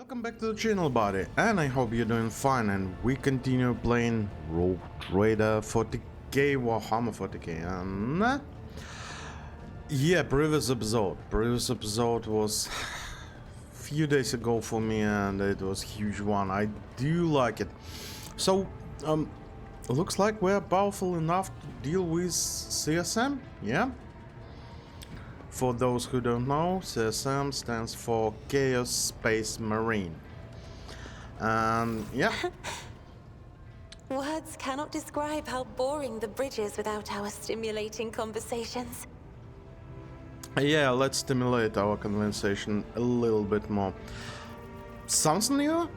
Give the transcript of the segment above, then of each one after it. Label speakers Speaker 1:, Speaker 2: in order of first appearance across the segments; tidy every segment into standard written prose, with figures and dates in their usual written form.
Speaker 1: Welcome back to the channel, buddy, and I hope you're doing fine. And we continue playing Rogue Trader 40k, Warhammer 40k. And yeah, previous episode was a few days ago for me, and it was a huge one. I do like it. So looks like we're powerful enough to deal with CSM. Yeah. For those who don't know, CSM stands for Chaos Space Marine. And yeah.
Speaker 2: Words cannot describe how boring the bridge is without our stimulating conversations.
Speaker 1: Yeah, let's stimulate our conversation a little bit more. Something new?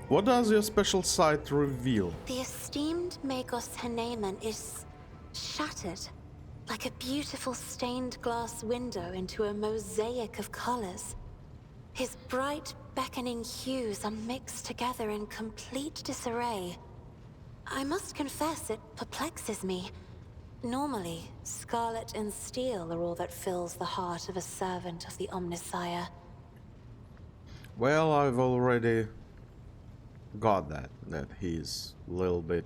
Speaker 1: What does your special site reveal?
Speaker 2: The esteemed Magos Haneman is shattered, like a beautiful stained glass window into a mosaic of colors. His bright, beckoning hues are mixed together in complete disarray. I must confess it perplexes me. Normally, scarlet and steel are all that fills the heart of a servant of the Omnissiah.
Speaker 1: Well, I've already got that he's a little bit,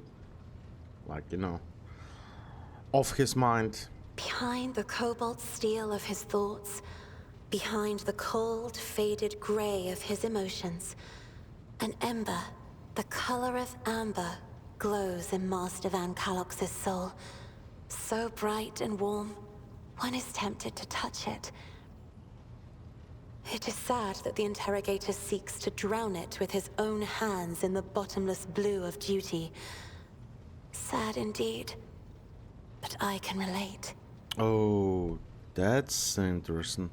Speaker 1: like, you know, off his mind.
Speaker 2: Behind the cobalt steel of his thoughts, behind the cold, faded gray of his emotions, an ember, the color of amber, glows in Master Van Kalox's soul. So bright and warm, one is tempted to touch it. It is sad that the interrogator seeks to drown it with his own hands in the bottomless blue of duty. Sad indeed, but I can relate.
Speaker 1: Oh, that's interesting.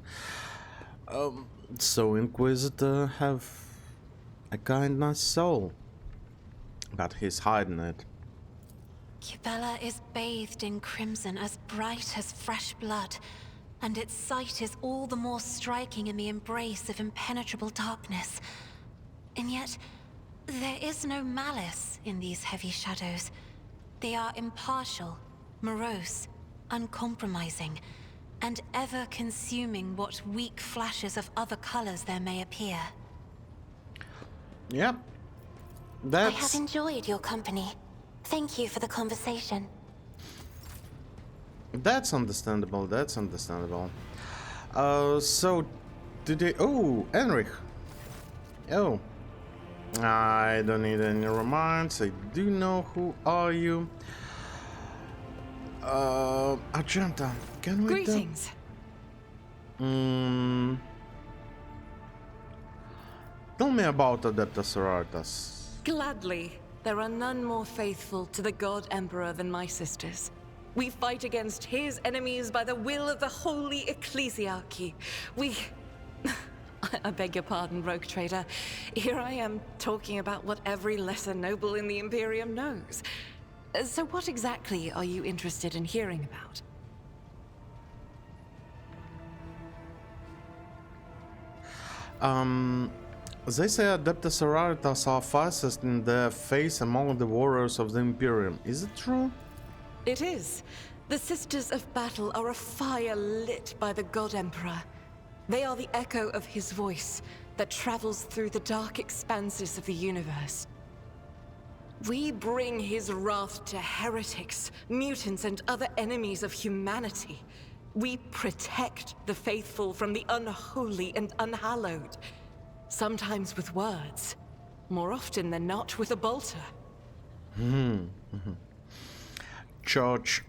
Speaker 1: So Inquisitor have a kind, nice soul, but he's hiding it.
Speaker 2: Cubella is bathed in crimson as bright as fresh blood, and its sight is all the more striking in the embrace of impenetrable darkness. And yet, there is no malice in these heavy shadows. They are impartial, morose, uncompromising, and ever consuming what weak flashes of other colors there may appear.
Speaker 1: Yep.
Speaker 2: I have enjoyed your company. Thank you for the conversation.
Speaker 1: That's understandable, that's understandable. So today... Oh, Enrich. Oh. I don't need any reminds. I do know who are you. Argenta, can we...
Speaker 3: Greetings.
Speaker 1: Tell me about Adeptus Sororitas.
Speaker 3: Gladly. There are none more faithful to the God Emperor than my sisters. We fight against his enemies by the will of the Holy Ecclesiarchy. We... I beg your pardon, Rogue Trader. Here I am talking about what every lesser noble in the Imperium knows. So what exactly are you interested in hearing about?
Speaker 1: They say Adeptus Sororitas are fastest in their face among the warriors of the Imperium. Is it true?
Speaker 3: It is. The Sisters of Battle are a fire lit by the God Emperor. They are the echo of his voice that travels through the dark expanses of the universe. We bring his wrath to heretics, mutants, and other enemies of humanity. We protect the faithful from the unholy and unhallowed. Sometimes with words, more often than not with a bolter.
Speaker 1: Church.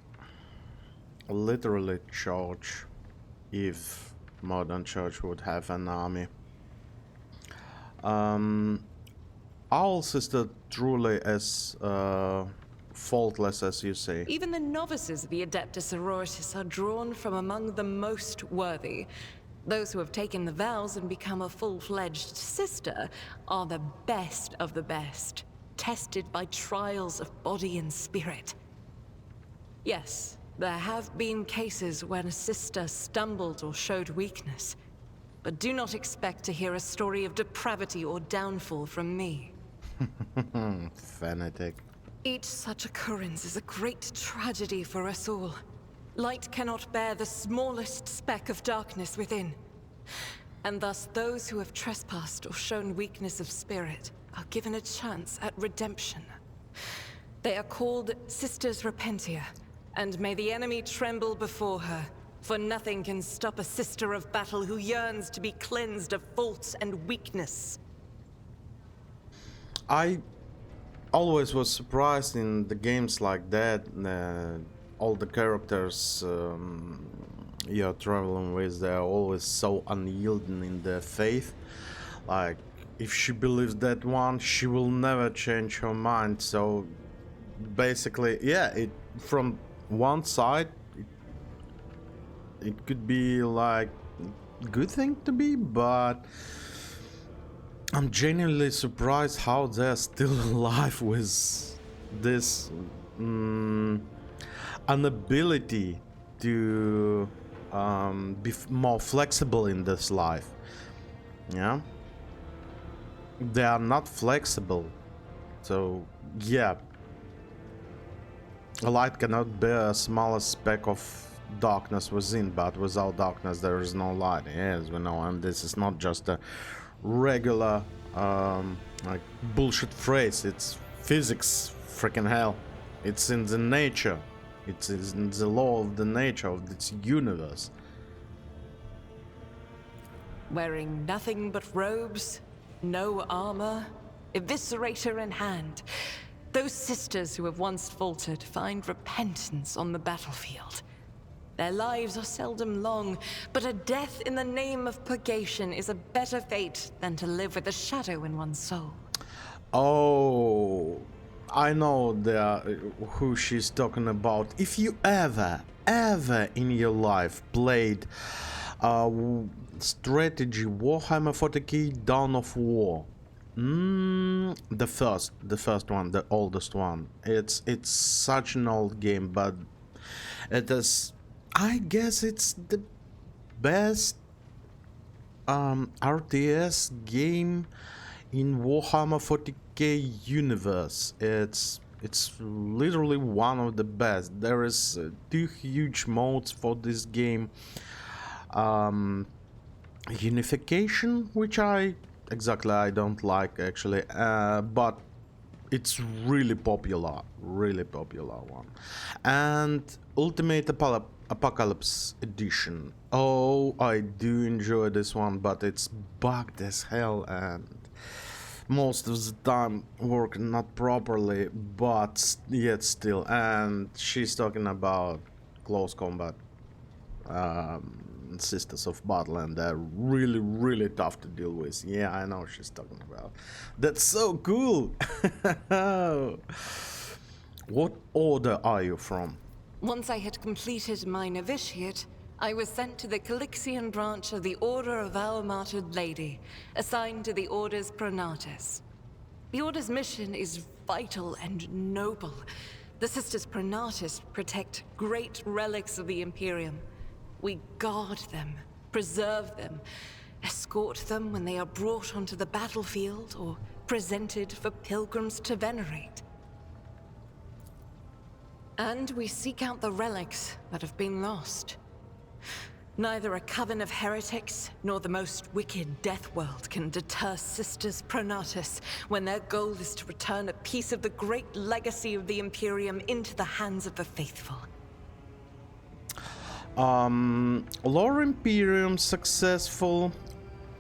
Speaker 1: Literally church. If modern church would have an army. Our sister truly as faultless as you say.
Speaker 3: Even the novices of the Adeptus Sororitas are drawn from among the most worthy. Those who have taken the vows and become a full-fledged sister are the best of the best, tested by trials of body and spirit. Yes, there have been cases when a sister stumbled or showed weakness, but do not expect to hear a story of depravity or downfall from me.
Speaker 1: Fanatic.
Speaker 3: Each such occurrence is a great tragedy for us all. Light cannot bear the smallest speck of darkness within. and thus those who have trespassed or shown weakness of spirit are given a chance at redemption. They are called Sisters Repentia, and may the enemy tremble before her, for nothing can stop a sister of battle who yearns to be cleansed of faults and weakness.
Speaker 1: I always was surprised in the games like that. All the characters you're traveling with, they're always so unyielding in their faith. Like, if she believes that one, she will never change her mind. So basically, yeah, it from one side it could be like a good thing to be, but I'm genuinely surprised how they're still alive with this inability to be more flexible in this life. Yeah, they are not flexible. So yeah, a light cannot bear a smallest speck of darkness within, but without darkness there is no light. Yes, we know, and this is not just a regular like bullshit phrase. It's physics, freaking hell. It's in the nature. It's in the law of the nature of this universe.
Speaker 3: Wearing nothing but robes, no armor, eviscerator in hand, those sisters who have once faltered find repentance on the battlefield. Their lives are seldom long, but a death in the name of purgation is a better fate than to live with a shadow in one's soul.
Speaker 1: Oh, I know who she's talking about. If you ever in your life played strategy Warhammer 40k Dawn of War, the first one, the oldest one. It's such an old game, but it is, I guess it's the best RTS game in Warhammer 40k universe. It's literally one of the best. There is 2 huge modes for this game. Unification, which I don't like actually, but it's really popular one, and Ultimate Apocalypse Edition. Oh, I do enjoy this one, but it's bugged as hell and most of the time working not properly, but yet still. And she's talking about close combat Sisters of Battle, and they're really tough to deal with. Yeah, I know she's talking about. That's so cool. What order are you from?
Speaker 3: Once I had completed my novitiate, I was sent to the Calixian branch of the Order of Our Martyred Lady, assigned to the Order's Pronatus. The Order's mission is vital and noble. The Sisters Pronatus protect great relics of the Imperium. We guard them, preserve them, escort them when they are brought onto the battlefield or presented for pilgrims to venerate. And we seek out the relics that have been lost. Neither a coven of heretics nor the most wicked death world can deter Sisters Pronatus when their goal is to return a piece of the great legacy of the Imperium into the hands of the faithful.
Speaker 1: Lore Imperium successful.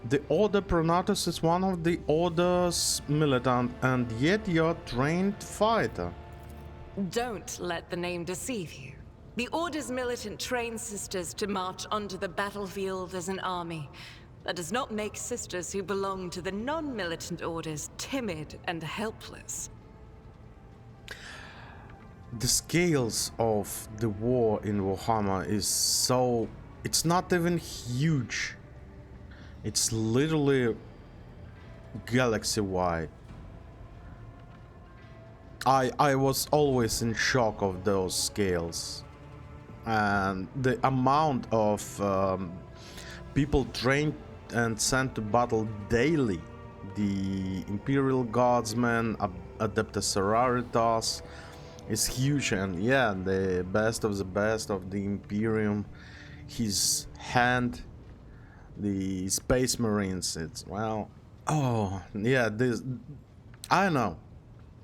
Speaker 1: The Order Pronatus is one of the Order's militant, and yet you're a trained fighter.
Speaker 3: Don't let the name deceive you. The Order's militant trains sisters to march onto the battlefield as an army. That does not make sisters who belong to the non-militant orders timid and helpless.
Speaker 1: The scales of the war in Warhammer is so... it's not even huge. It's literally galaxy-wide. I was always in shock of those scales. And the amount of people trained and sent to battle daily. The Imperial Guardsmen, Adeptus Sororitas, is huge, and yeah, the best of the Imperium, his hand the Space Marines. It's, well, oh yeah, this, I know.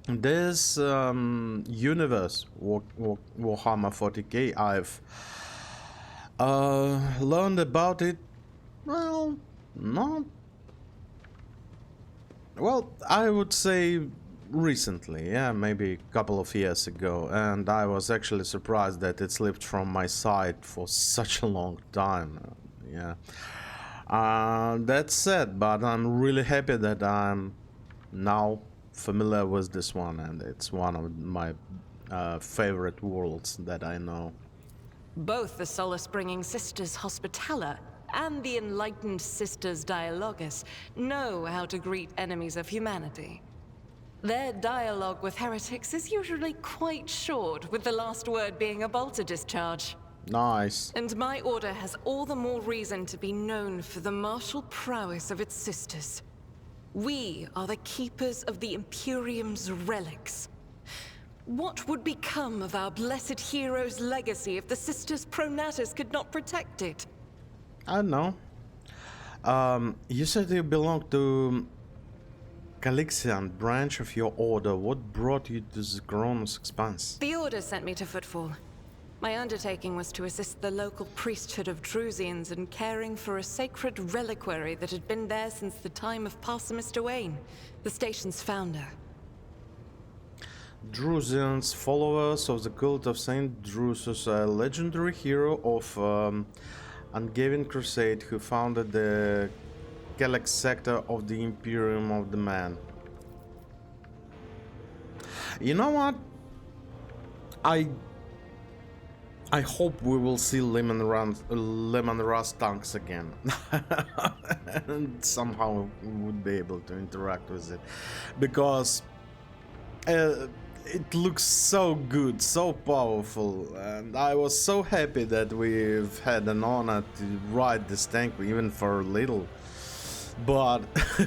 Speaker 1: This universe, Warhammer 40k, I've learned about it, well, not, well, I would say recently, yeah, maybe a couple of years ago, and I was actually surprised that it slipped from my sight for such a long time, yeah. That's sad, but I'm really happy that I'm now familiar with this one, and it's one of my favorite worlds that I know.
Speaker 3: Both the solace-bringing Sisters Hospitaller and the enlightened Sisters Dialogus know how to greet enemies of humanity. Their dialogue with heretics is usually quite short, with the last word being a bolter discharge.
Speaker 1: Nice.
Speaker 3: And my order has all the more reason to be known for the martial prowess of its sisters. We are the keepers of the Imperium's relics. What would become of our blessed hero's legacy if the Sisters Pronatus could not protect it?
Speaker 1: I don't know. You said you belong to Calixian branch of your order. What brought you to the Kronos Expanse?
Speaker 3: The Order sent me to Footfall. My undertaking was to assist the local priesthood of Drusians in caring for a sacred reliquary that had been there since the time of Parsimus Duane, the station's founder.
Speaker 1: Drusians, followers of the cult of Saint Drusus, a legendary hero of Angevin Crusade who founded the Galax sector of the Imperium of the Man. You know what? I hope we will see Lemon Rust tanks again. And somehow we would be able to interact with it. Because it looks so good, so powerful. And I was so happy that we've had an honor to ride this tank, even for a little. But,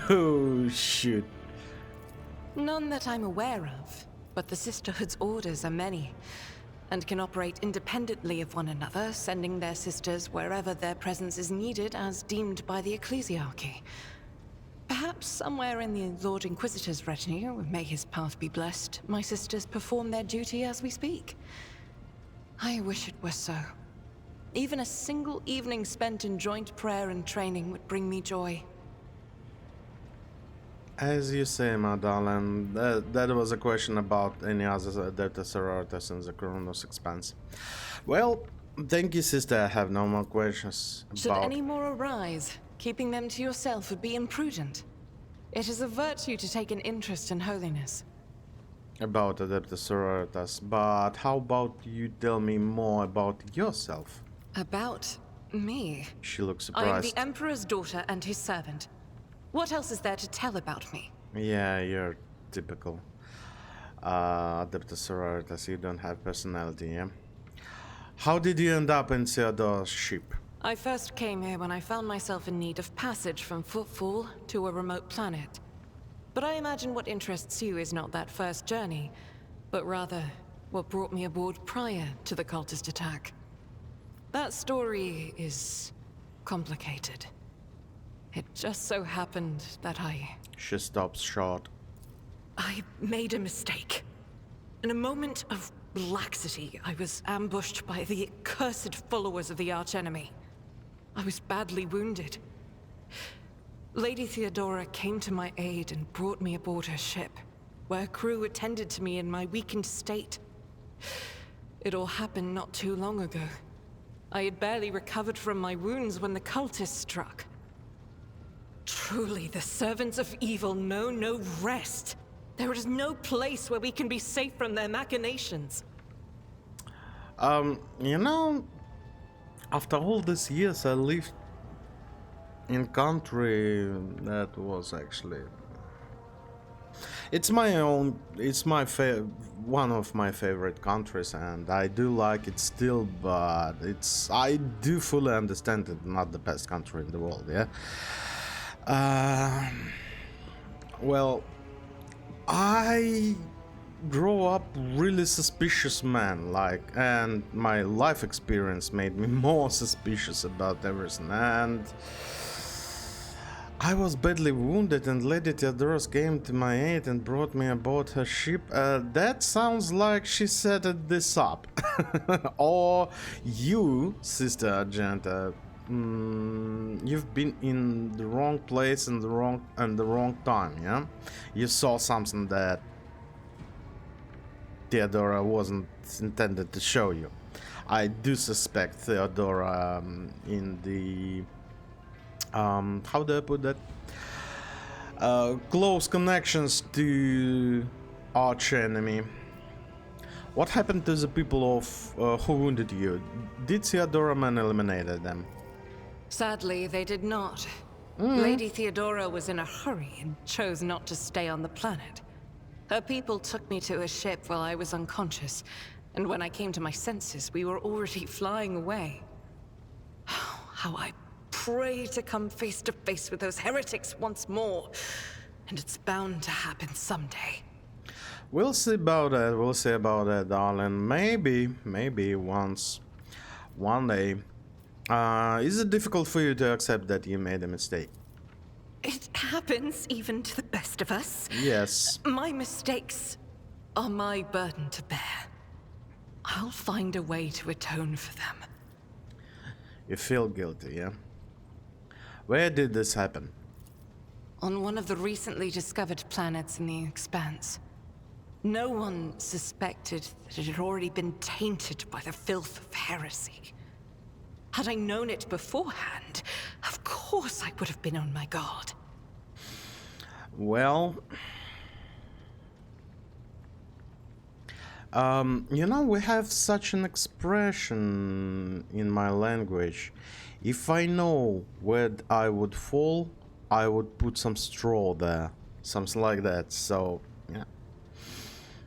Speaker 1: oh shoot.
Speaker 3: None that I'm aware of, but the Sisterhood's orders are many, and can operate independently of one another, sending their sisters wherever their presence is needed as deemed by the Ecclesiarchy. Perhaps somewhere in the Lord Inquisitor's retinue, may his path be blessed, my sisters perform their duty as we speak. I wish it were so. Even a single evening spent in joint prayer and training would bring me joy.
Speaker 1: As you say, my darling, that was a question about any other Adeptus Sororitas in the Kronos Expanse. Well, thank you, sister. I have no more questions about...
Speaker 3: Should any more arise, keeping them to yourself would be imprudent. It is a virtue to take an interest in holiness.
Speaker 1: About Adeptus Sororitas, but how about you tell me more about yourself?
Speaker 3: About me?
Speaker 1: She looks
Speaker 3: I am
Speaker 1: surprised.
Speaker 3: the Emperor's daughter and his servant. What else is there to tell about me?
Speaker 1: Yeah, you're typical. Adeptus Sororitas, you don't have personality, yeah? How did you end up in Theodore's ship?
Speaker 3: I first came here when I found myself in need of passage from Footfall to a remote planet. But I imagine what interests you is not that first journey, but rather what brought me aboard prior to the cultist attack. That story is complicated. It just so happened that
Speaker 1: She stops short.
Speaker 3: I made a mistake. In a moment of laxity, I was ambushed by the accursed followers of the archenemy. I was badly wounded. Lady Theodora came to my aid and brought me aboard her ship, where crew attended to me in my weakened state. It all happened not too long ago. I had barely recovered from my wounds when the cultists struck. Truly, the servants of evil know no rest. There is no place where we can be safe from their machinations.
Speaker 1: You know, after all these years I lived in country that was actually... It's my own, it's my one of my favorite countries, and I do like it still, but I do fully understand it's not the best country in the world, yeah? Well, I grew up really suspicious man, like, and my life experience made me more suspicious about everything, and I was badly wounded and Lady Theodoros came to my aid and brought me aboard her ship. That sounds like she set this up. Or you, Sister Argenta, you've been in the wrong place and the wrong time, yeah? You saw something that Theodora wasn't intended to show you. I do suspect Theodora in the how do I put that? Close connections to arch enemy. What happened to the people of who wounded you? Did Theodora man eliminated them?
Speaker 3: Sadly, they did not. Lady Theodora was in a hurry and chose not to stay on the planet. Her people took me to a ship while I was unconscious, and when I came to my senses, we were already flying away. How I pray to come face to face with those heretics once more, and it's bound to happen someday.
Speaker 1: We'll see about that. We'll see about that, darling. Maybe one day. Is it difficult for you to accept that you made a mistake?
Speaker 3: It happens even to the best of us.
Speaker 1: Yes.
Speaker 3: My mistakes are my burden to bear. I'll find a way to atone for them.
Speaker 1: You feel guilty, yeah? Where did this happen?
Speaker 3: On one of the recently discovered planets in the Expanse. No one suspected that it had already been tainted by the filth of heresy. Had I known it beforehand, of course I would have been on my guard.
Speaker 1: Well, you know, we have such an expression in my language. If I know where I would fall, I would put some straw there. Something like that. So, yeah.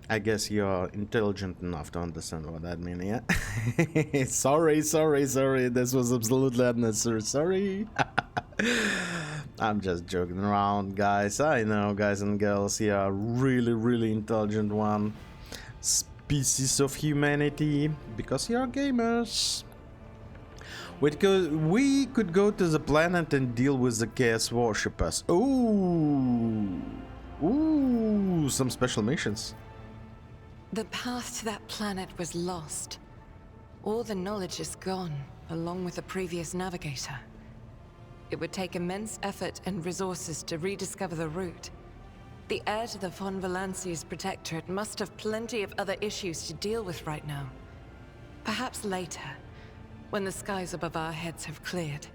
Speaker 1: I guess you're intelligent enough to understand what that means, yeah? Sorry. This was absolutely unnecessary. Sorry. I'm just joking around, guys. I know, guys and girls, you're really intelligent one. Species of humanity, because you're gamers. We could go to the planet and deal with the Chaos Worshippers. Ooh, some special missions.
Speaker 3: The path to that planet was lost. All the knowledge is gone, along with the previous navigator. It would take immense effort and resources to rediscover the route. The heir to the von Valanci's protectorate must have plenty of other issues to deal with right now. Perhaps later, when the skies above our heads have cleared.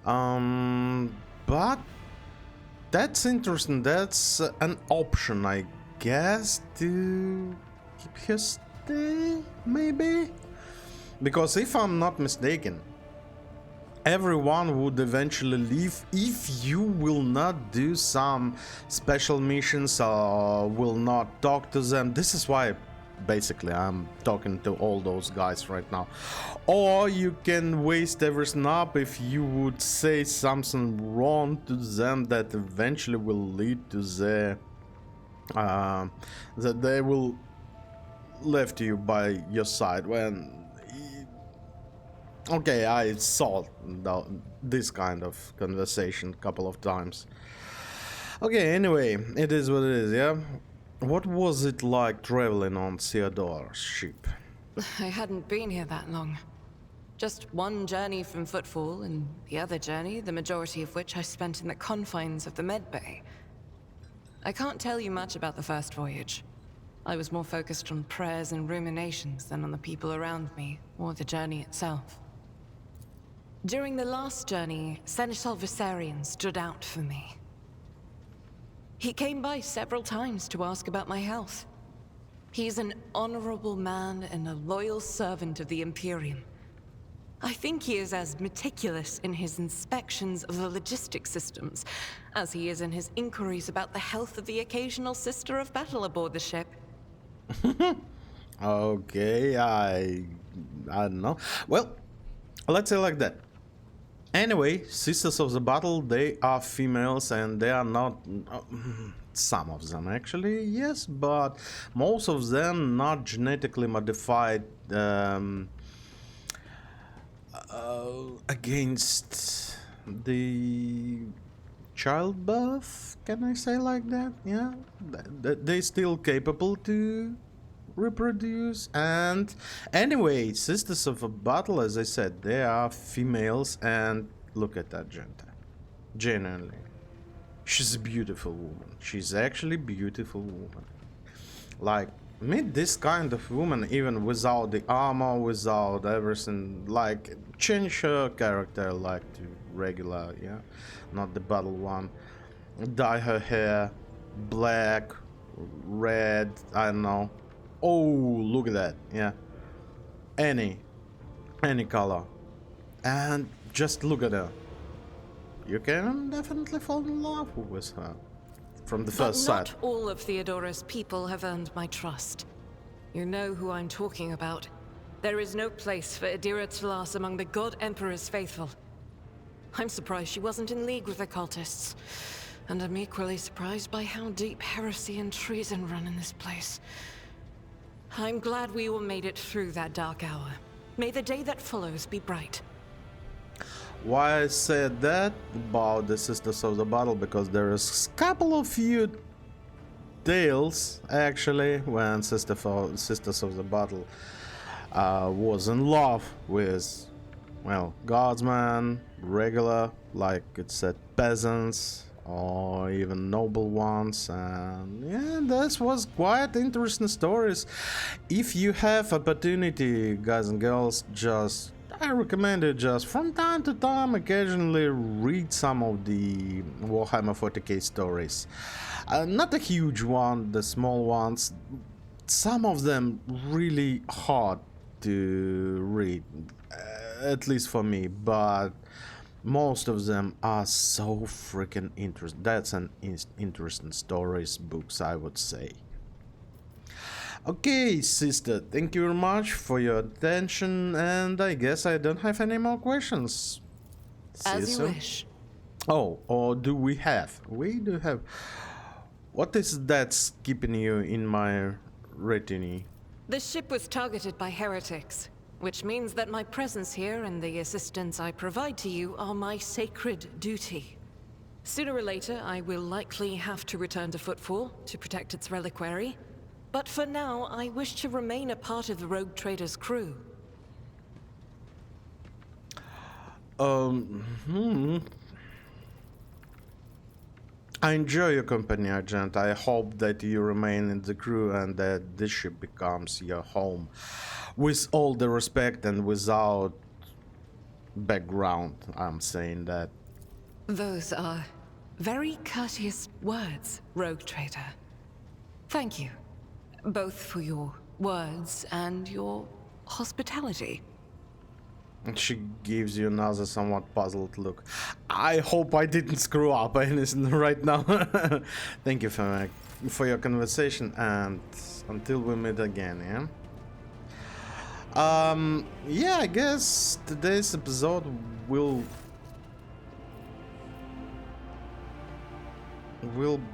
Speaker 1: But that's interesting. That's an option, I guess, to keep her stay, maybe? Because if I'm not mistaken, everyone would eventually leave if you will not do some special missions or will not talk to them. This is why basically I'm talking to all those guys right now. Or you can waste everything up if you would say something wrong to them that eventually will lead to their that they will left you by your side. When okay, I saw this kind of conversation a couple of times. Okay, anyway, it is what it is, yeah? What was it like traveling on Theodora's ship?
Speaker 3: I hadn't been here that long. Just one journey from Footfall, and the other journey, the majority of which I spent in the confines of the medbay. I can't tell you much about the first voyage. I was more focused on prayers and ruminations than on the people around me, or the journey itself. During the last journey, Seneschal Viserion stood out for me. He came by several times to ask about my health. He's an honorable man and a loyal servant of the Imperium. I think he is as meticulous in his inspections of the logistics systems as he is in his inquiries about the health of the occasional sister of battle aboard the ship.
Speaker 1: Okay, I don't know. Well, let's say like that. Anyway, Sisters of the Battle, they are females and they are not... some of them actually, yes, but most of them not genetically modified against the childbirth, can I say like that? Yeah, they still capable to reproduce. And anyway, Sisters of a Battle, as I said, they are females, and look at that Genta. Genuinely, she's a beautiful woman. She's actually beautiful woman. Like, meet this kind of woman even without the armor, without everything. Like, change her character like to regular, yeah, not the battle one. Dye her hair black, red, I don't know. Oh, look at that, yeah. Any color. And just look at her. You can definitely fall in love with her from the first sight.
Speaker 3: Not all of Theodora's people have earned my trust. You know who I'm talking about. There is no place for Adira Tlas among the God Emperor's faithful. I'm surprised she wasn't in league with the cultists. And I'm equally surprised by how deep heresy and treason run in this place. I'm glad we all made it through that dark hour. May the day that follows be bright.
Speaker 1: Why I said that about the Sisters of the Battle? Because there is a couple of few tales actually when Sisters of the Battle was in love with, well, guardsmen, regular, like it said, peasants, or even noble ones. And yeah, this was quite interesting stories. If you have opportunity, guys and girls, just I recommend it, just from time to time occasionally read some of the Warhammer 40k stories. Not a huge one, the small ones. Some of them really hard to read, at least for me, but most of them are so freaking interesting. That's an interesting stories, books, I would say. Okay, sister, thank you very much for your attention, and I guess I don't have any more questions.
Speaker 3: As you wish.
Speaker 1: Oh, or do we have? We do have. What is that keeping you in my retinue?
Speaker 3: The ship was targeted by heretics, which means that my presence here and the assistance I provide to you are my sacred duty. Sooner or later, I will likely have to return to Footfall to protect its reliquary. But for now, I wish to remain a part of the Rogue Trader's crew.
Speaker 1: I enjoy your company, Agent. I hope that you remain in the crew and that this ship becomes your home. With all the respect and without background, I'm saying that.
Speaker 3: Those are very courteous words, Rogue Trader. Thank you. Both for your words and your hospitality.
Speaker 1: And she gives you another somewhat puzzled look. I hope I didn't screw up anything right now. Thank you for your conversation, and until we meet again, yeah? Yeah, I guess today's episode will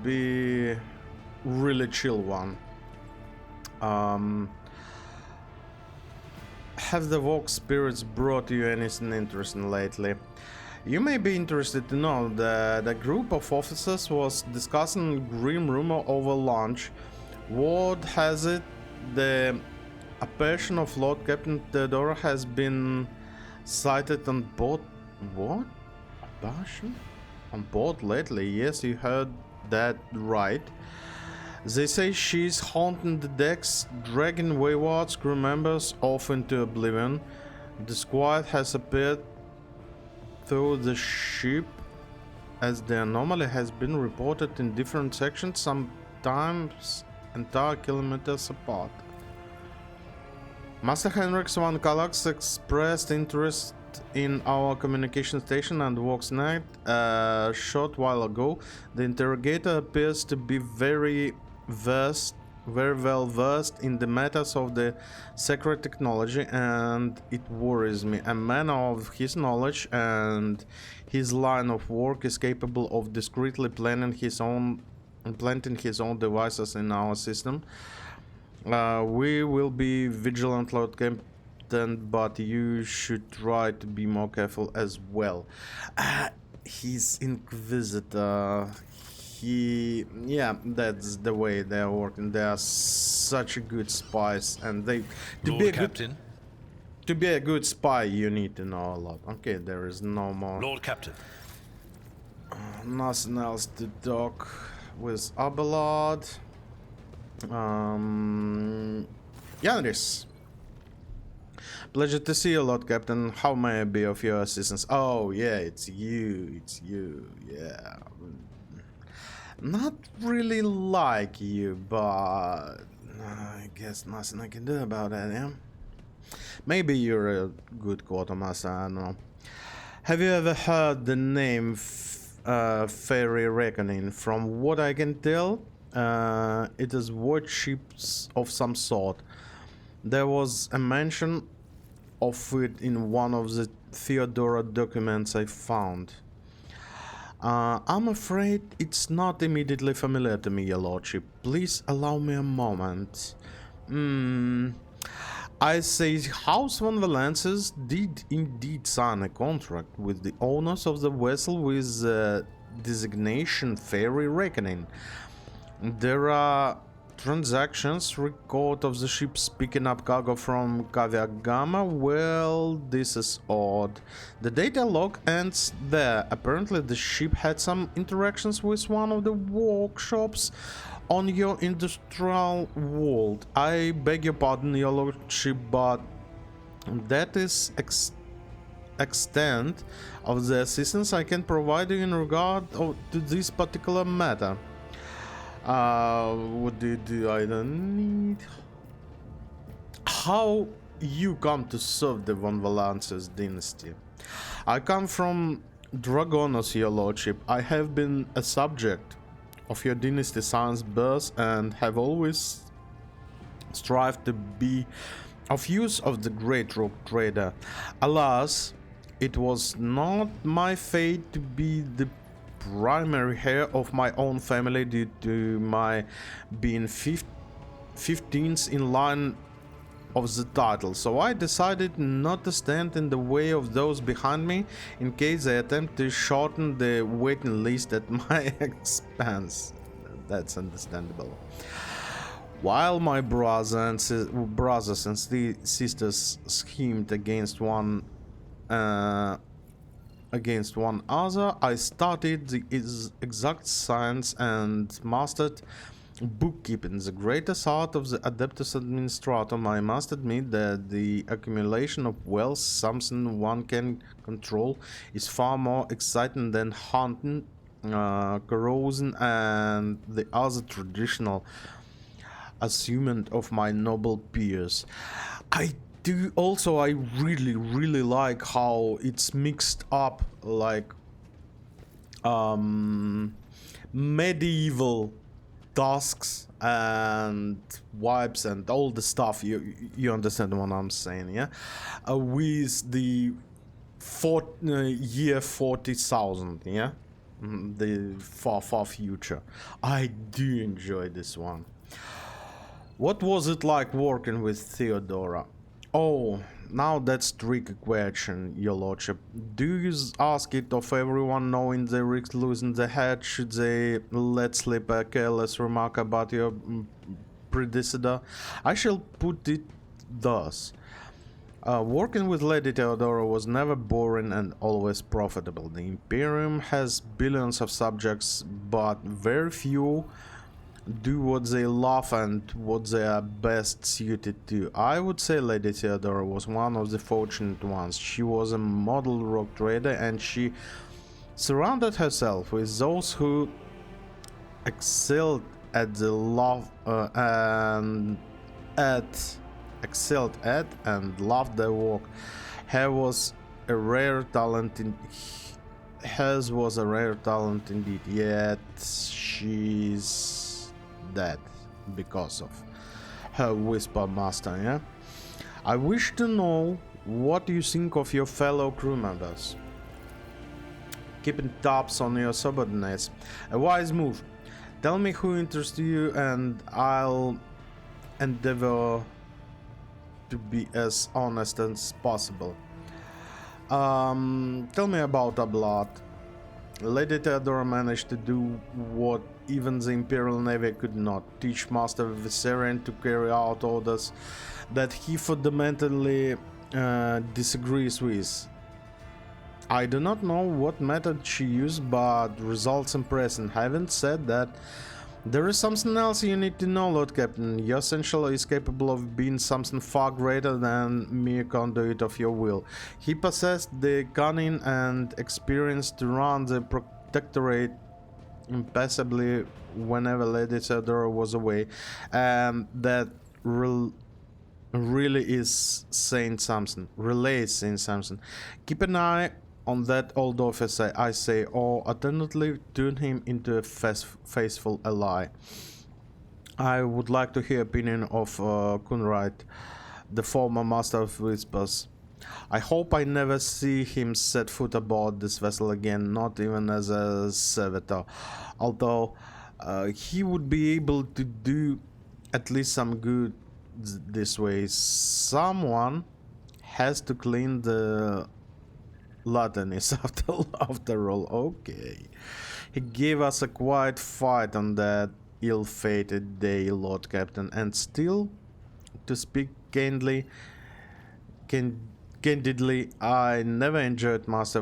Speaker 1: be really chill one. Have the Vogue spirits brought you anything interesting lately? You may be interested to know that a group of officers was discussing grim rumor over lunch. Word has it the apparition of Lord Captain Theodora has been sighted on board. What? Apparition? On board lately? Yes, you heard that right. They say she's haunting the decks, dragging wayward crew members off into oblivion. The squad has appeared through the ship as the anomaly has been reported in different sections, sometimes entire kilometers apart. Master Henrik von Kallax expressed interest in our communication station and Vox Night a short while ago. The interrogator appears to be very well versed in the matters of the sacred technology, and it worries me. A man of his knowledge and his line of work is capable of discreetly planting his own devices in our system. We will be vigilant, Lord Captain, but you should try to be more careful as well. He's Inquisitor. Yeah, that's the way they're working. They are such a good spies, and they
Speaker 4: Lord Captain.
Speaker 1: To be a good spy, you need to know a lot. Okay, there is no more.
Speaker 4: Lord Captain.
Speaker 1: Nothing else to talk with Abelard. Yanris. Pleasure to see you, Lord Captain. How may I be of your assistance? Oh, yeah, it's you. Yeah. Not really like you, but I guess nothing I can do about that, yeah? Maybe you're a good quartermaster, I don't know. Have you ever heard the name Fairy Reckoning? From what I can tell, it is warships of some sort. There was a mention of it in one of the Theodora documents I found. I'm afraid it's not immediately familiar to me, your lordship. Please allow me a moment. I say House von Valences did indeed sign a contract with the owners of the vessel with designation Fairy Reckoning. There are transactions record of the ships picking up cargo from Caviar Gamma. Well, this is odd. The data log ends there. Apparently the ship had some interactions with one of the workshops on your industrial world. I beg your pardon, your lordship, but that is extent of the assistance I can provide you in regard to this particular matter. What do I don't need? How you come to serve the von Valences dynasty? I come from Dragonos, your lordship. I have been a subject of your dynasty since birth and have always strived to be of use of the great rogue trader. Alas, it was not my fate to be the primary heir of my own family due to my being 15th in line of the title, so I decided not to stand in the way of those behind me in case they attempt to shorten the waiting list at my expense. That's understandable. While my brothers and sisters schemed against one another, I studied the exact science and mastered bookkeeping, the greatest art of the Adeptus Administratum. I must admit that the accumulation of wealth, something one can control, is far more exciting than hunting, carousing, and the other traditional achievement of my noble peers. I really like how it's mixed up, like medieval tasks and vibes and all the stuff. You understand what I'm saying, yeah? With the year 40,000, yeah? The far future. I do enjoy this one. What was it like working with Theodora? Oh, now that's tricky question, your lordship. Do you ask it of everyone, knowing they risk losing the head should they let slip a careless remark about your predecessor? I shall put it thus. Working with Lady Theodora was never boring and always profitable. The Imperium has billions of subjects, but very few do what they love and what they are best suited to. I would say Lady Theodora was one of the fortunate ones. She was a model rogue trader, and she surrounded herself with those who excelled at the excelled at and loved their work. Hers was a rare talent indeed, yet she's dead because of her whisper master, yeah? I wish to know what you think of your fellow crew members. Keeping tabs on your subordinates, a wise move. Tell me who interests you and I'll endeavor to be as honest as possible. Tell me about Ablat. Lady Theodora managed to do what even the Imperial Navy could not, teach Master Viserion to carry out orders that he fundamentally disagrees with. I do not know what method she used, but results impressive. Having said that, there is something else you need to know, Lord Captain. Your Essential is capable of being something far greater than mere conduit of your will. He possessed the cunning and experience to run the Protectorate impassably whenever Lady Theodora was away, and that really is saying something. Relays saying something. Keep an eye on that old officer, I say, or alternately turn him into a faithful ally. I would like to hear opinion of Kunrad, the former Master of Whispers. I hope I never see him set foot aboard this vessel again, not even as a servitor, although he would be able to do at least some good this way. Someone has to clean the Latanis after all. Okay. He gave us a quiet fight on that ill-fated day, Lord Captain, and still, to speak candidly, I never enjoyed Master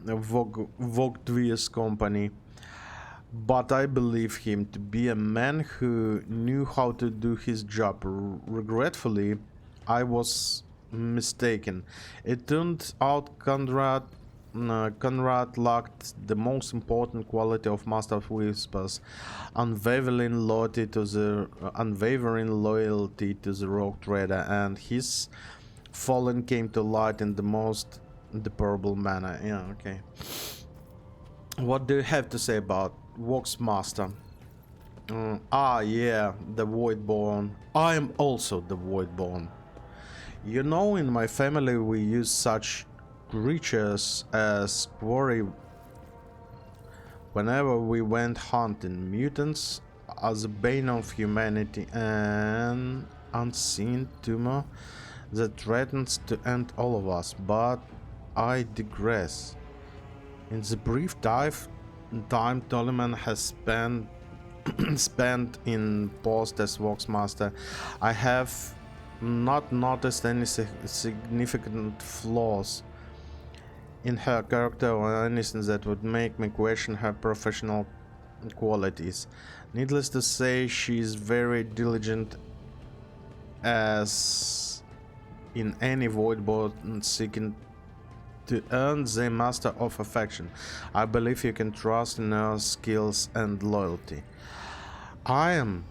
Speaker 1: Vogtvir's company, but I believe him to be a man who knew how to do his job. Regretfully, I was mistaken. It turned out Conrad lacked the most important quality of Master of Whispers: unwavering loyalty to the Rogue Trader, and his fallen came to light in the most deplorable manner. Yeah, okay. What do you have to say about Vox Master? Yeah, the Voidborn. I am also the Voidborn. You know, in my family we use such creatures as quarry whenever we went hunting. Mutants as a bane of humanity, an unseen tumor that threatens to end all of us. But I digress. In the brief time Toliman has spent in post as Vox Master, I have not noticed any significant flaws in her character or anything that would make me question her professional qualities. Needless to say, she is very diligent, as in any Voidborn seeking to earn the Master of Affection. I believe you can trust in her skills and loyalty. I am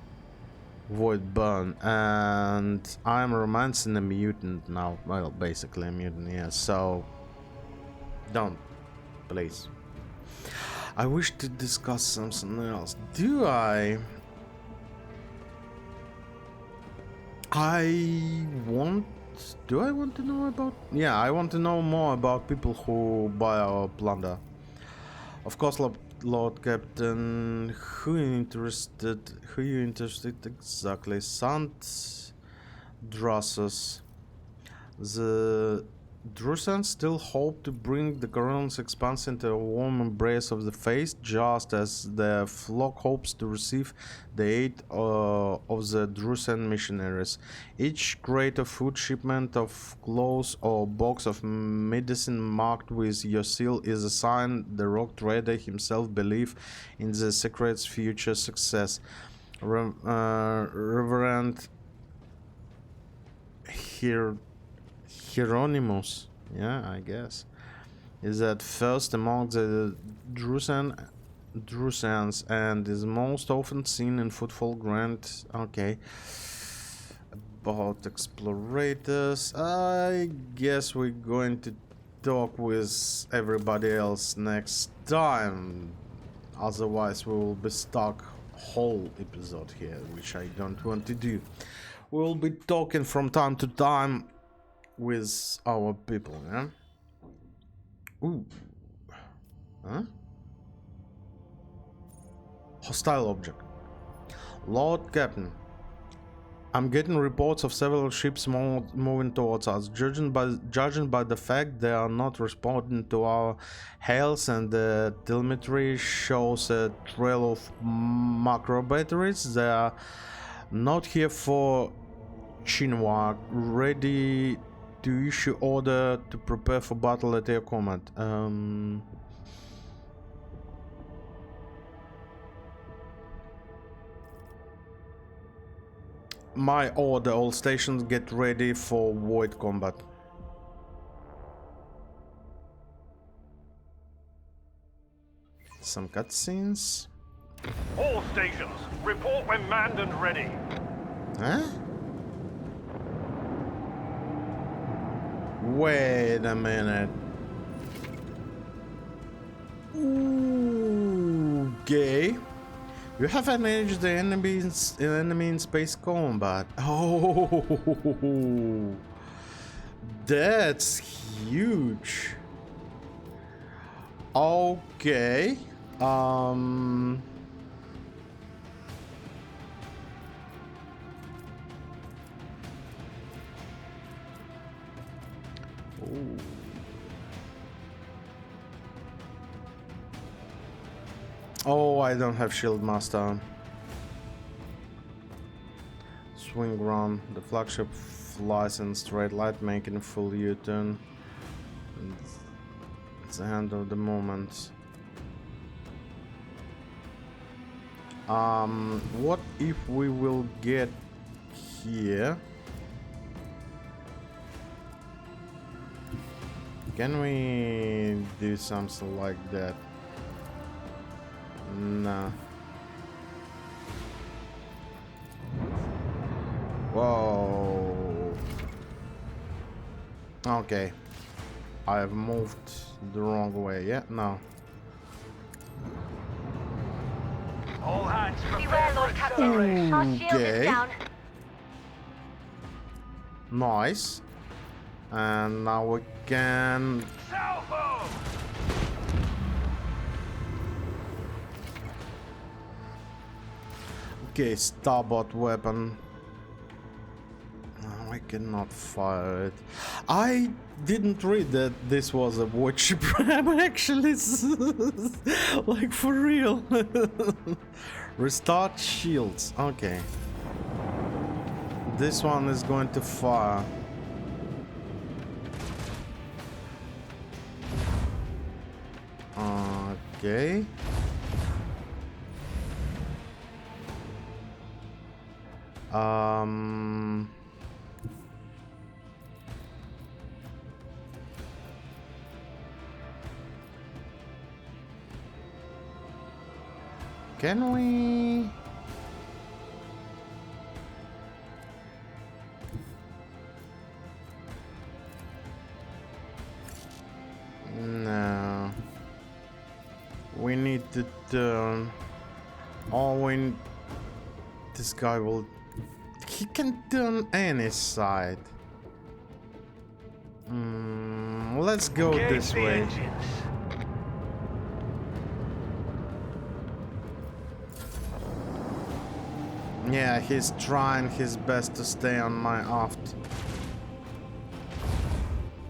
Speaker 1: Voidborn, and I'm romancing a mutant now. Well, basically a mutant, yeah, so don't, please. I wish to discuss something else. Do I want to know about... Yeah, I want to know more about people who buy our plunder. Of course, Lord Captain, who you interested exactly? Sant Drussus. The Drusan still hope to bring the Coronal's expanse into a warm embrace of the faith, just as the flock hopes to receive the aid of the Drusan missionaries. Each crate of food, shipment of clothes, or box of medicine marked with your seal is a sign the Rogue Trader himself believes in the secret's future success. Reverend Hieronymus, yeah, I guess, is at first among the Drusans and is most often seen in Footfall Grant. Okay. About explorators, I guess we're going to talk with everybody else next time. Otherwise, we will be stuck whole episode here, which I don't want to do. We'll be talking from time to time with our people, yeah? Ooh. Huh? Hostile object. Lord Captain, I'm getting reports of several ships moving towards us. Judging by the fact they are not responding to our hails and the telemetry shows a trail of macro batteries, they are not here for Chinook, ready to issue order to prepare for battle at your command. My order, all stations get ready for void combat. Some cutscenes.
Speaker 4: All stations, report when manned and ready.
Speaker 1: Huh? Wait a minute. Ooh, gay. You have managed the enemy in space combat. Oh, that's huge. Okay. Ooh. Oh, I don't have shield master. Swing run. The flagship flies in straight light, making a full U-turn. It's the end of the moment. What if we will get here? Can we do something like that? No. Whoa. Okay. I have moved the wrong way. Yeah, no.
Speaker 4: All hands
Speaker 5: Beware, Lord Captain. Our shield
Speaker 1: Okay.
Speaker 5: is down.
Speaker 1: Nice. And now we can...
Speaker 4: Salvo!
Speaker 1: Okay, starboard weapon. No, I cannot fire it. I didn't read that this was a warship ram actually. Like for real. Restart shields. Okay. This one is going to fire. Okay. Can we? No. We need to turn. Oh, this guy will. He can turn any side. Let's go
Speaker 4: Engage
Speaker 1: this
Speaker 4: the
Speaker 1: way.
Speaker 4: engines.
Speaker 1: Yeah, he's trying his best to stay on my aft.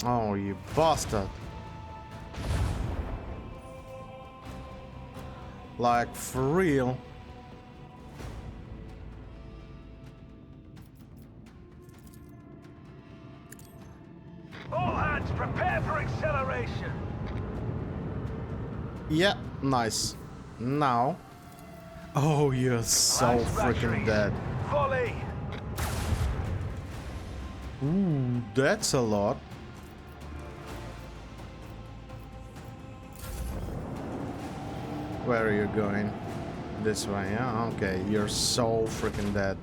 Speaker 1: Oh, you bastard. Like, for real.
Speaker 4: All hands prepare for acceleration.
Speaker 1: Yeah, nice. Now. Oh, you're so
Speaker 4: Nice
Speaker 1: freaking
Speaker 4: batteries.
Speaker 1: dead.
Speaker 4: Volley.
Speaker 1: Ooh, that's a lot. Where are you going? This way, yeah? Okay, you're so freaking dead.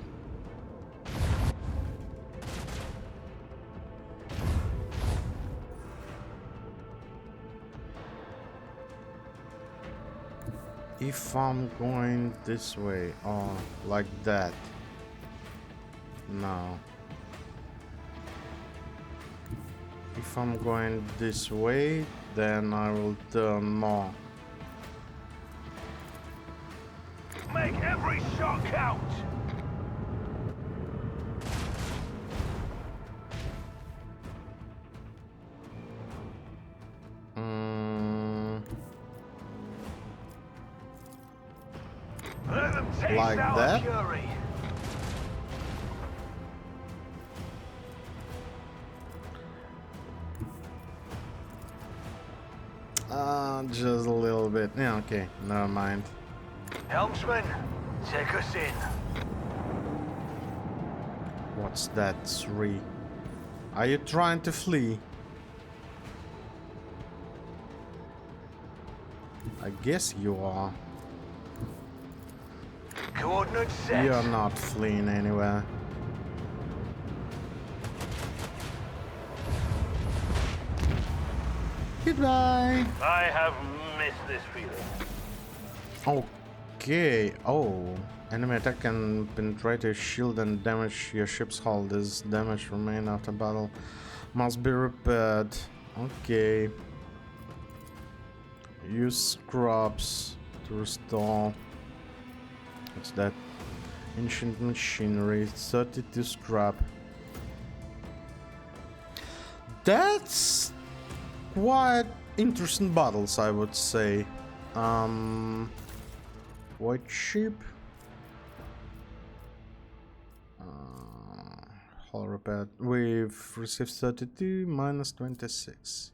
Speaker 1: If I'm going this way, oh, like that. No. If I'm going this way, then I will turn more.
Speaker 4: Make every shot count.
Speaker 1: Like that?
Speaker 4: Fury.
Speaker 1: Just a little bit. Yeah, okay, never mind.
Speaker 4: Helmsman, take us in.
Speaker 1: What's that, 3? Are you trying to flee? I guess you are.
Speaker 4: Coordinates set.
Speaker 1: You're not fleeing anywhere. Goodbye.
Speaker 4: I have missed this feeling.
Speaker 1: Okay. Oh. Enemy attack can penetrate your shield and damage your ship's hull. This damage remain after battle. Must be repaired. Okay. Use scrubs to restore. What's that? Ancient machinery. 32 scrap. That's quite interesting battles, I would say. White sheep. Hull repaired. We've received 32 minus 26.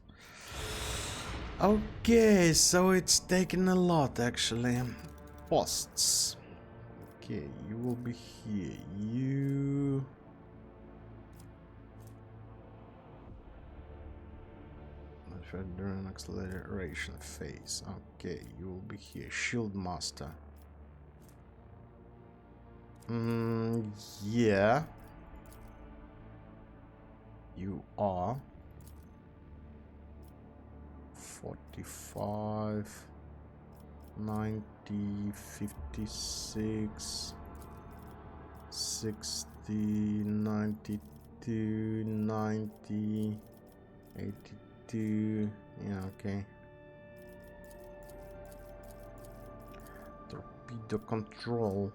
Speaker 1: Okay, so it's taken a lot actually. Posts. Okay, you will be here. You. During acceleration phase. Okay, you will be here. Shield Master. Yeah. You are 45, 90, 56, 60, 92, 90, 82. Yeah, okay. Torpedo control.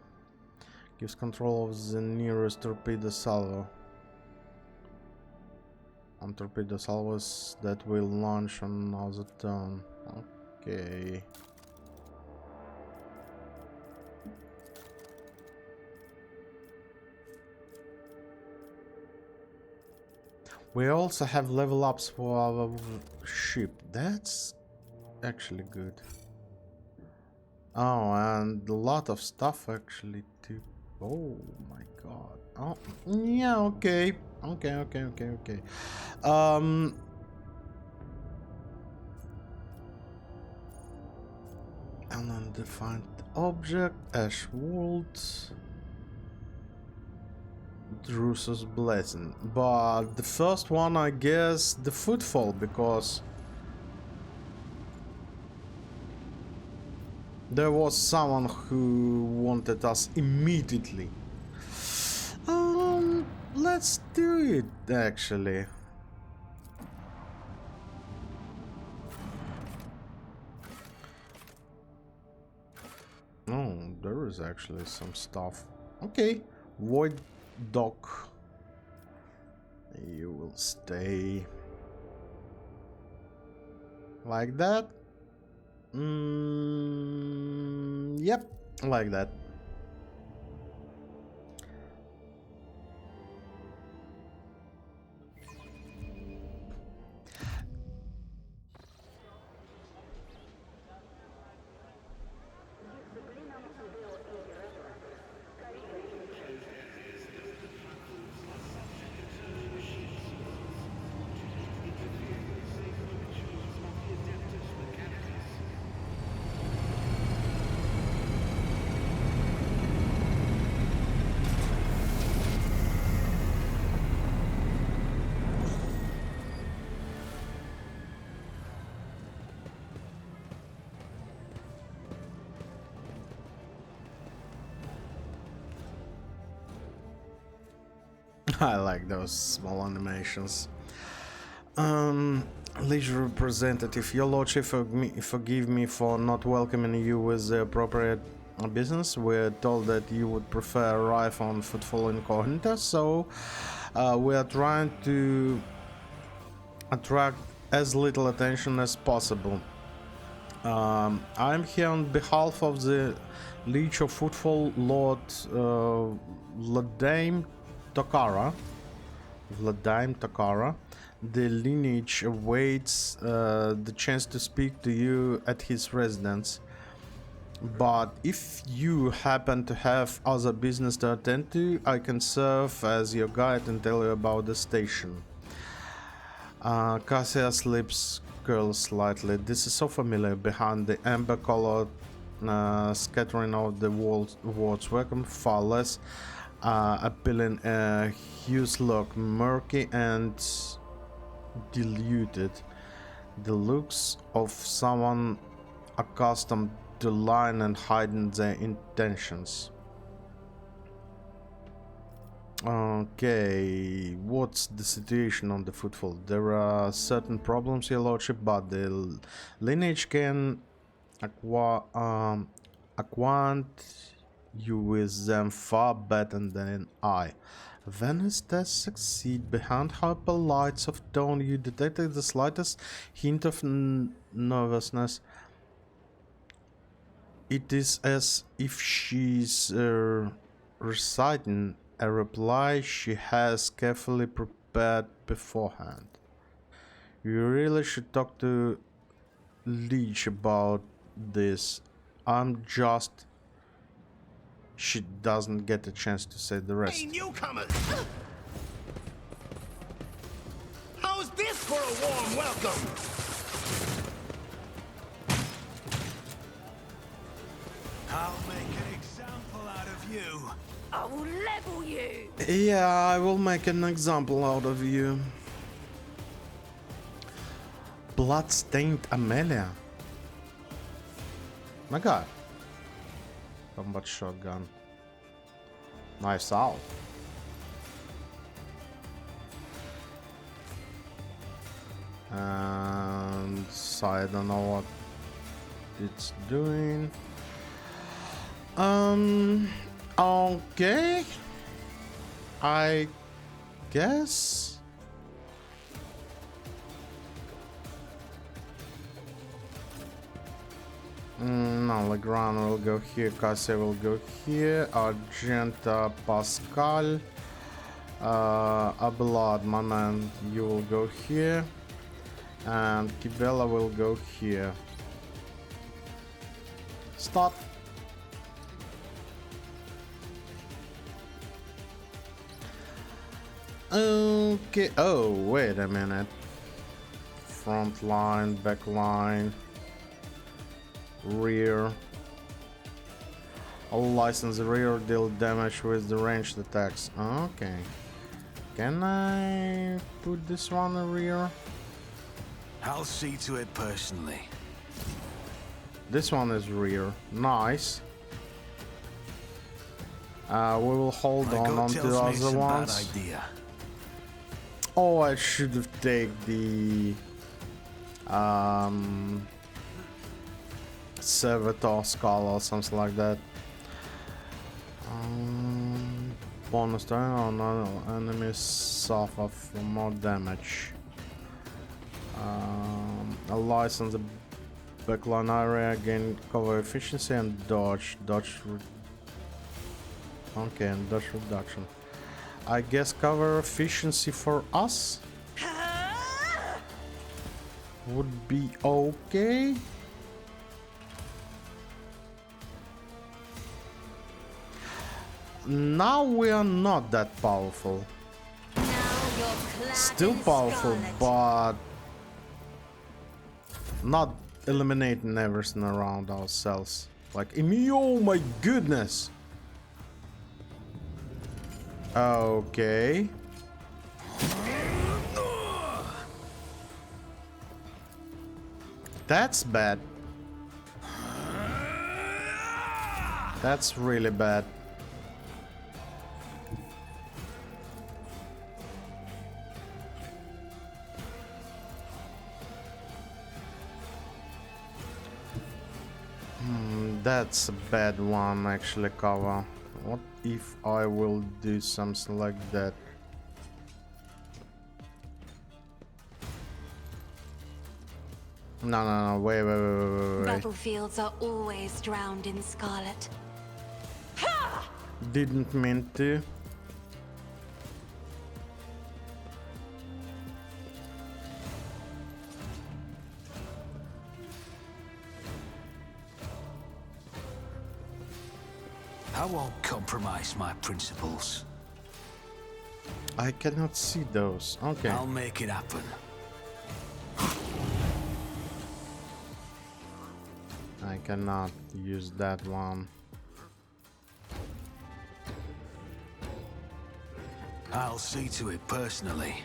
Speaker 1: Gives control of the nearest torpedo salvo. On torpedo salvos that will launch on another turn. Okay. We also have level ups for our ship. That's actually good. Oh, and a lot of stuff actually too. Oh my god. Oh, yeah, okay. Okay. An undefined object, Ash World, Drusus Blessing. But the first one, I guess, the Footfall, because there was someone who wanted us immediately. Let's do it, actually. Oh, there is actually some stuff. Okay, Void Dock. You will stay like that. Yep, like that. I like those small animations. Leisure representative, your lordship, forgive me for not welcoming you with the appropriate business. We're told that you would prefer arrive on Footfall Incognita, so we are trying to attract as little attention as possible. I'm here on behalf of the Leech of Footfall, Lord Vladimir Takara. Vladimir Takara. The lineage awaits the chance to speak to you at his residence. But if you happen to have other business to attend to, I can serve as your guide and tell you about the station. Cassia's lips curl slightly. This is so familiar. Behind the amber-colored scattering of the words welcome, far less appealing hues look murky and diluted. The looks of someone accustomed to lying and hiding their intentions. Okay, what's the situation on the footfall? There are certain problems, your lordship, but the lineage can acquaint you with them far better than I. Venice does succeed. Behind hyper lights of tone, you detected the slightest hint of nervousness. It is as if she's reciting a reply she has carefully prepared beforehand. You really should talk to Leech about this. I'm just... She doesn't get a chance to say the rest.
Speaker 6: Hey, newcomers! How's this for a warm welcome? I'll make an example out of you.
Speaker 5: I will level you.
Speaker 1: Yeah, I will make an example out of you. Bloodstained Amelia. My god. Combat shotgun. Knives out. And so I don't know what it's doing. Okay. I guess. No, Legrand will go here, Cassia will go here, Argenta, Pascal, Abelard, my man, you will go here, and Kibela will go here. Stop. Okay, oh, wait a minute. Front line, back line, rear. All licensed rear deal damage with the ranged attacks. Okay. Can I put this one in rear?
Speaker 6: I'll see to it personally.
Speaker 1: This one is rear. Nice. We will hold on to the other ones.
Speaker 6: Bad idea.
Speaker 1: Oh, I should have taken the Servitor Skull or something like that. Bonus turn on enemies suffer for more damage. A license the backline area, gain cover efficiency and dodge. Okay, and dodge reduction. I guess cover efficiency for us would be okay. Now we are not that powerful. Still powerful, but not eliminating everything around ourselves. Like, oh my goodness. Okay. That's bad. That's really bad. That's a bad one, actually, cover. What if I will do something like that? No, wait.
Speaker 2: Battlefields are always drowned in scarlet.
Speaker 1: Didn't mean to.
Speaker 6: I won't compromise my principles.
Speaker 1: I cannot see those. Okay.
Speaker 6: I'll make it happen.
Speaker 1: I cannot use that one.
Speaker 6: I'll see to it personally.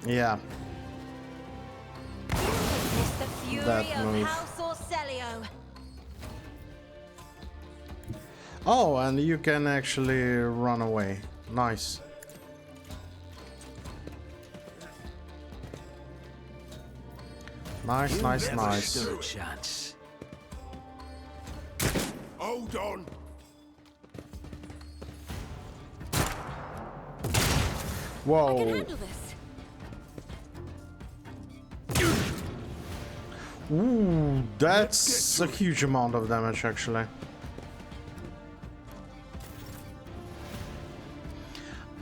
Speaker 1: Yeah.
Speaker 2: Witness the fury
Speaker 1: That
Speaker 2: of
Speaker 1: move.
Speaker 2: House Orcelio.
Speaker 1: Oh, and you can actually run away. Nice. Nice.
Speaker 6: Never stood a chance.
Speaker 7: Hold on.
Speaker 1: Whoa.
Speaker 2: Handle this.
Speaker 1: Ooh, that's a huge amount of damage actually.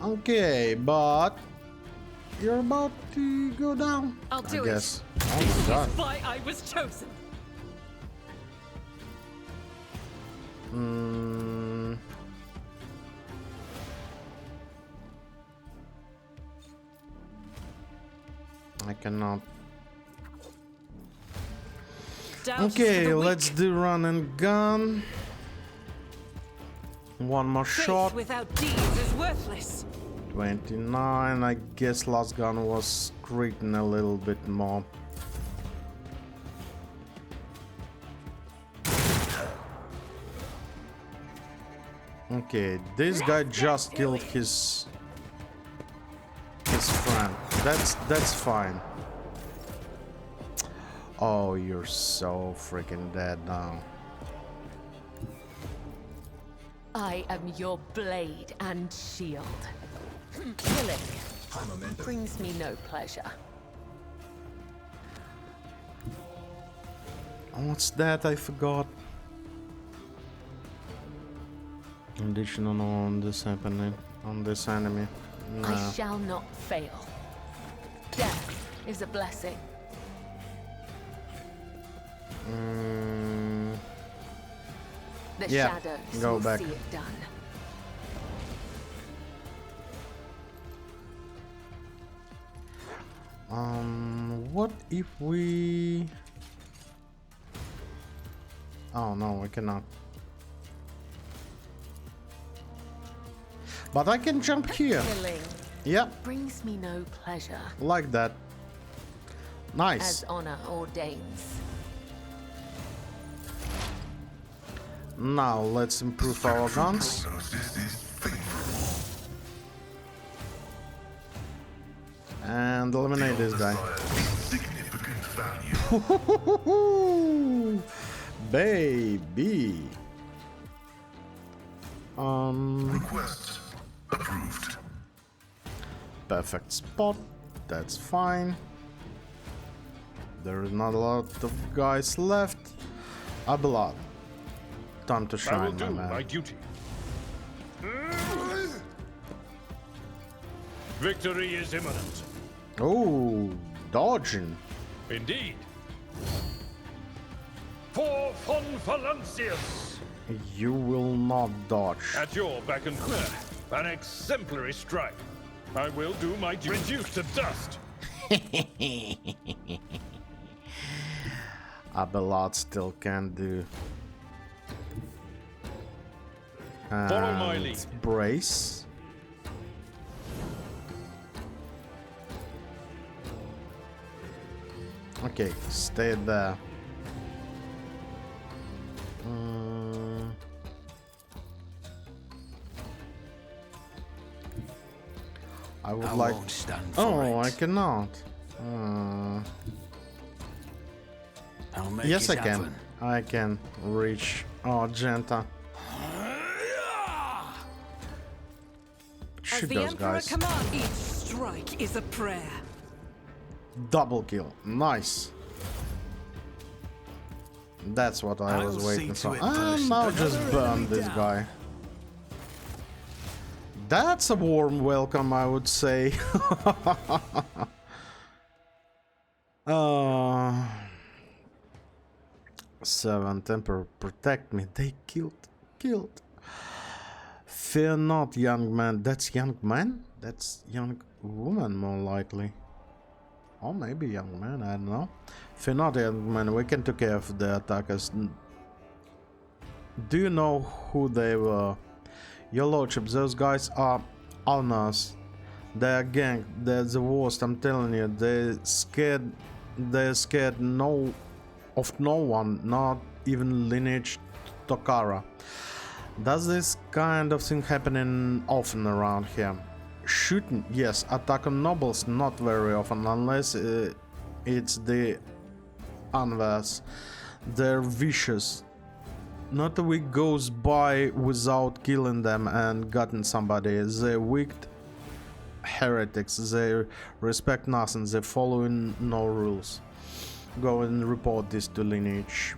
Speaker 1: Okay, but you're about to go down.
Speaker 3: I'll do
Speaker 1: I
Speaker 3: it.
Speaker 1: guess. Oh my god.
Speaker 3: Why I was chosen.
Speaker 1: I cannot.
Speaker 3: Doubt is for
Speaker 1: Okay,
Speaker 3: the weak.
Speaker 1: let's do run and gun. One more
Speaker 3: Faith
Speaker 1: shot.
Speaker 3: without deeds is worthless.
Speaker 1: 29. I guess last gun was creaking a little bit more. Okay, this guy just killed his friend. That's fine. Oh, you're so freaking dead now.
Speaker 8: I am your blade and shield. Killing brings me no pleasure.
Speaker 1: What's that? I forgot. Conditional on this happening, on this enemy.
Speaker 8: I
Speaker 1: Nah.
Speaker 8: shall not fail. Death is a blessing. The
Speaker 1: Yeah,
Speaker 8: shadows
Speaker 1: go
Speaker 8: will
Speaker 1: back.
Speaker 8: see it done.
Speaker 1: What if we... Oh no, I cannot. But I can jump here.
Speaker 8: Killing
Speaker 1: Yep,
Speaker 8: brings me no pleasure,
Speaker 1: like that. Nice.
Speaker 8: as honor ordains.
Speaker 1: Now let's improve our guns. And eliminate this guy. Baby.
Speaker 7: Request approved.
Speaker 1: Perfect spot. That's fine. There is not a lot of guys left. A lot. Time to
Speaker 4: I will
Speaker 1: shine,
Speaker 4: do
Speaker 1: my man.
Speaker 4: my duty. Victory is imminent.
Speaker 1: Oh, dodging.
Speaker 4: Indeed. For Von Valancius,
Speaker 1: You will not dodge.
Speaker 4: at your beck and call, an exemplary strike. I will do my duty. Reduced to dust.
Speaker 1: Abelard still can do.
Speaker 4: Follow my
Speaker 1: And
Speaker 4: lead.
Speaker 1: brace. Okay, stay there. I would
Speaker 6: I
Speaker 1: like.
Speaker 6: won't stand for
Speaker 1: Oh, I
Speaker 6: it.
Speaker 1: cannot.
Speaker 6: I'll make
Speaker 1: Yes,
Speaker 6: it
Speaker 1: I can.
Speaker 6: happen.
Speaker 1: I can reach. Oh, Genta. shoot
Speaker 3: the
Speaker 1: those
Speaker 3: Emperor
Speaker 1: guys.
Speaker 3: commands, each strike is a prayer.
Speaker 1: Double kill. Nice. That's what I was
Speaker 6: I'll
Speaker 1: waiting
Speaker 6: see to
Speaker 1: for.
Speaker 6: it
Speaker 1: Ah,
Speaker 6: first.
Speaker 1: now just
Speaker 6: Another
Speaker 1: burn
Speaker 6: enemy
Speaker 1: this
Speaker 6: down.
Speaker 1: guy. That's a warm welcome, I would say. Seven Emperor, protect me. They killed. Fear not, young man. That's young man? That's young woman, more likely. Or maybe young man, I don't know. Fear not, young man. We can take care of the attackers. Do you know who they were? Your lordship, those guys are Alnas. They're a gang. They're the worst, I'm telling you. They're scared of no one, not even lineage Tokara. Does this kind of thing happening often around here? Shooting, yes. Attack on nobles, not very often, unless it's the Anvers. They're vicious. Not a week goes by without killing them and gotten somebody. They're wicked heretics. They respect nothing. They follow no rules. Go and report this to lineage.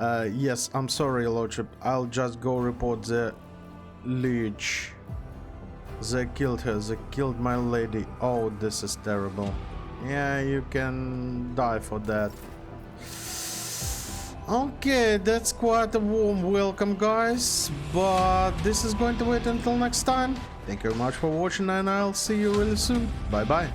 Speaker 1: Yes, I'm sorry, lordship. I'll just go report the lineage. They killed her. They killed my lady. Oh, this is terrible. Yeah, you can die for that. Okay, that's quite a warm welcome, guys, but this is going to wait until next time. Thank you very much for watching, and I'll see you really soon. Bye bye.